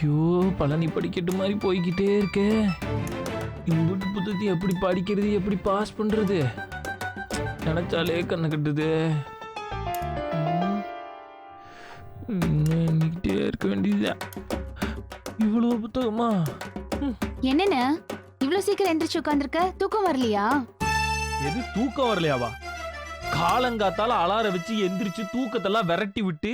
ஐயோ பழனி படிக்கட்டு மாதிரி போய்கிட்டே இருக்கே. இம்புட்டு புத்தகத்தை எப்படி படிக்கிறது, எப்படி பாஸ் பண்றது? நினைச்சாலே கண்ணு கட்டுது. எண்ணிக்கிட்டே இருக்க வேண்டியதுதான். இவ்வளவு புத்தகமா? என்னென்ன இவ்வளவு சீக்கிரம் எந்திரிச்சு உட்கார்ந்திருக்க? தூக்கம் வரலையா? எது தூக்கம் வரலையாவா? காலங்காத்தால அலார வச்சு எந்திரிச்சு தூக்கத்தெல்லாம் விரட்டி விட்டு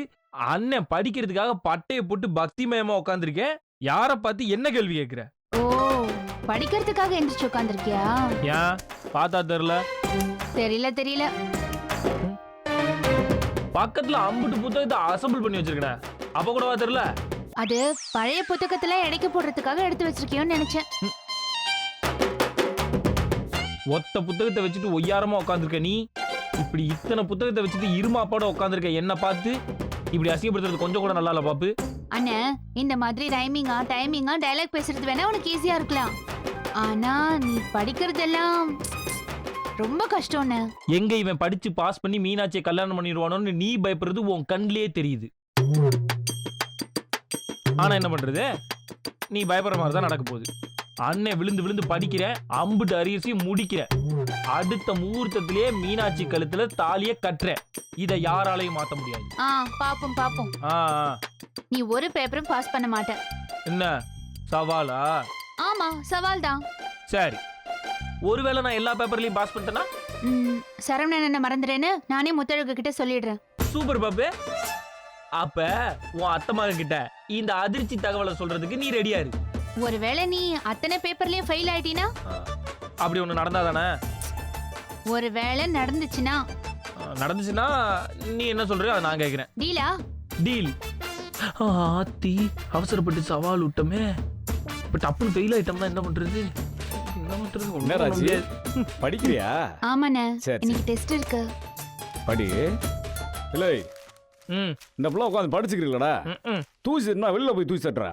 அண்ணன் படிக்கிறதுக்காக பட்டைய போட்டு பக்திமயமா உட்காந்துருக்கேன். யார பார்த்து என்ன கேள்வி கேட்கிற? ஓ, படிக்கிறதுக்காக எந்திரிச்சு உட்கார்ந்திருக்கியா? ஏன் பார்த்தா தெரியல? தெரியல. பக்கத்துல அம்புட்டு புத்தகத்தை அசம்பிள் பண்ணி வச்சிருக்கேன். அப்ப கூடவா தெரியல? அது பழைய புத்தகத்துல எடைக்கு போடுறதுக்காக எடுத்து வச்சிருக்கியோன்னு நினைச்சேன். ஒத்த புத்தகத்தை வச்சுட்டு ஒய்யாரமா உட்காந்துருக்க நீ. இப்படி இத்தனை புத்தகத்தை வச்சுட்டு இருமாப்பாட உட்காந்துருக்க என்ன பார்த்து இப்படி அசிங்கப்படுத்துறது கொஞ்சம் கூட நல்லா இல்ல பாப்பு. அண்ணே, இந்த மாதிரி ரைமிங்கா டைமிங்கா டயலாக் பேசுறது வேணா உனக்கு ஈஸியா இருக்கலாம். ஆனா நீ படிக்கிறதெல்லாம் ரொம்ப கஷ்டம்ண்ணே. எங்க இவன் படிச்சு பாஸ் பண்ணி மீனாட்சியை கல்யாணம் பண்ணிடுவானோன்னு நீ பயப்படுறது உன் கண்ணிலே தெரியுது. ஆனா என்ன பண்றது, நீ பயப்படுற மாதிரி தான் நடக்க போகுது. அண்ணன் விழுந்து விழுந்து படிக்கிற, அம்புட்டு அரியசியும் முடிக்கிற, அடுத்த முகூர்த்தத்திலேயே மீனாட்சி கழுத்துல தாலிய கட்டுற. இத யாராலையும் மாத்த முடியாது. பாப்போம். நீ ஒரு பேப்பரும் பாஸ் பண்ண மாட்ட. என்ன சவாலா? ஆமா, சவால் தான். சரி, ஒருவேளை நான் எல்லா பேப்பர்லயும் பாஸ் பண்ணிட்டேன்னா? சரவணன் என்ன மறந்துறேன்னு நானே முத்தழகு கிட்ட சொல்லிடுறேன். சூப்பர் பாப்பு. அப்ப உன் அத்தை மகன் கிட்ட இந்த அதிர்ச்சி தகவலை சொல்றதுக்கு நீ ரெடியா இரு. ஒருவேளை நீ அத்தனை பேப்பர்லயும் ஃபெயில் ஆயிட்டீனா? அப்படி ஒண்ணு நடந்தாதானே? ஒருவேளை நடந்துச்சுன்னா நீ என்ன சொல்றியோ அதை நான் கேக்குறேன். டீலா? டீல். ஆத்தி, அவசரப்பட்டு சவால் விட்டமே. இப்ப டப்புன்னு ஃபெயில் ஆயிட்டோம்னா என்ன பண்றது? படிக்கிறியா? ஆமாண்ணே, இன்னைக்கு டெஸ்ட் இருக்கு. படி. இல்லை, இந்த பிள்ளை உட்காந்து படிச்சுக்கிறீங்களா? தூசினா வெளில போய் தூசி தட்டுறா.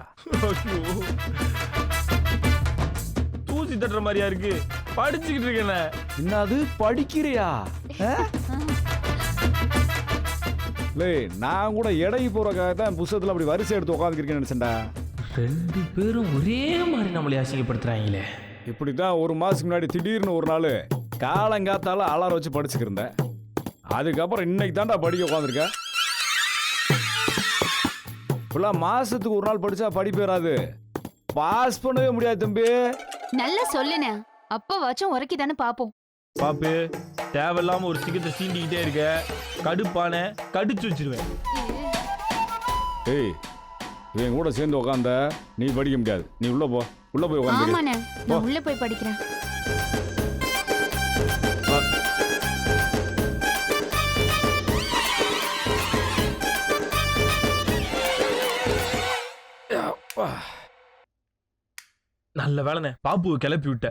தூசி தட்டுற மாதிரியா இருக்கு? படிச்சுக்கிட்டு இருக்கேன். என்னது படிக்கிறியா? நான் கூட எடைக்கு போறக்காக தான் புத்தகத்துல அப்படி வரிசை எடுத்து உட்காந்துருக்கேன்னு நினைச்சேன்டா. ரெண்டு பேரும் ஒரே மாதிரி நம்மளை அசிங்கப்படுத்துறாங்களே. இப்படிதான் ஒரு மாசத்துக்கு முன்னாடி திடீர்னு ஒரு நாள் காலங்காத்தால அலாரம் வச்சு படிச்சுக்கிருந்தேன். அதுக்கப்புறம் இன்னைக்கு தான்டா படிக்க உட்காந்துருக்கேன். மாசத்துக்கு ஒரு நாள் படிச்சா படிப்பேராது, பாஸ் பண்ணவே முடியாது தம்பி. நல்லா சொல்லுனே, அப்ப வாச்சும் உரைக்கி தானே பாப்போம். பாப்பு, தேவையில்லாம ஒரு சிக்கத்தை சீண்டிக்கிட்டே இருக்க. கடுப்பான கடிச்சு வச்சிருவேன். ஏய், இவன் கூட சேர்ந்து உட்காந்த நீ படிக்க முடியாது. நீ உள்ள போ, உள்ள போய் உட்காந்து. ஆமாண்ணே, நான் உள்ள போய் படிக்கிறேன். நல்ல வேலைண்ணே, பாப்புவை கிளப்பி விட்ட.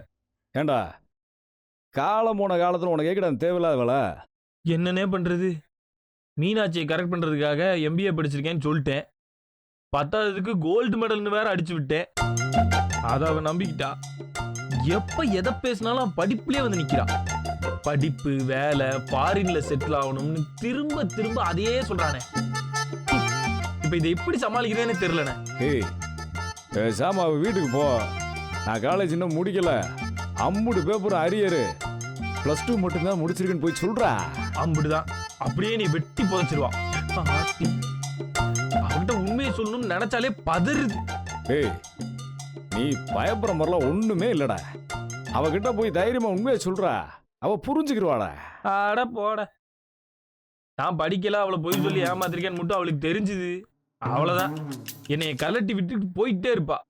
ஏண்டா, காலம் போன காலத்துல உனக்கு கேட்கடா தேவையில்லாத வேலை. என்னன்னே பண்றது? மீனாட்சியை கரெக்ட் பண்றதுக்காக MBA படிச்சிருக்கேன்னு சொல்லிட்டேன். 10க்கு கோல்டு மெடல்னு வேற அடிச்சு விட்டேன். அத அவ நம்பிக்கிட்டா. எப்ப எதை பேசினாலும் படிப்புலயே வந்து நிக்கிறா. படிப்பு, வேலை, ஃபாரின்ல செட்டில் ஆகணும்னு திரும்ப திரும்ப அதையே சொல்றானே. இப்ப இதை எப்படி சமாளிக்கிறேன்னு தெரியலண்ணே. ஏய், பேசாம அவ வீட்டுக்கு போ. நான் காலேஜ் இன்னும் முடிக்கல, அம்புடு பேப்பர் அரியரு, +2 மட்டும்தான் முடிச்சிருக்குன்னு போய் சொல்றா. அம்புடுதான், அப்படியே நீ வெட்டி புதைச்சிருவா. அவகிட்ட உண்மையை சொல்லணும்னு நினைச்சாலே பதறுது. ஏய், நீ பயப்படுற மாதிரிலாம் ஒண்ணுமே இல்லடா. அவகிட்ட போய் தைரியமா உண்மையை சொல்றா, அவ புரிஞ்சுக்கிடுவாடா. ஆட போட, நான் படிக்கல, அவளை போய் சொல்லி ஏமாத்திருக்கேன்னு மட்டும் அவளுக்கு தெரிஞ்சுது. அவ்வளவுதான், என்னைய கலட்டி விட்டுட்டு போயிட்டே இருப்பா.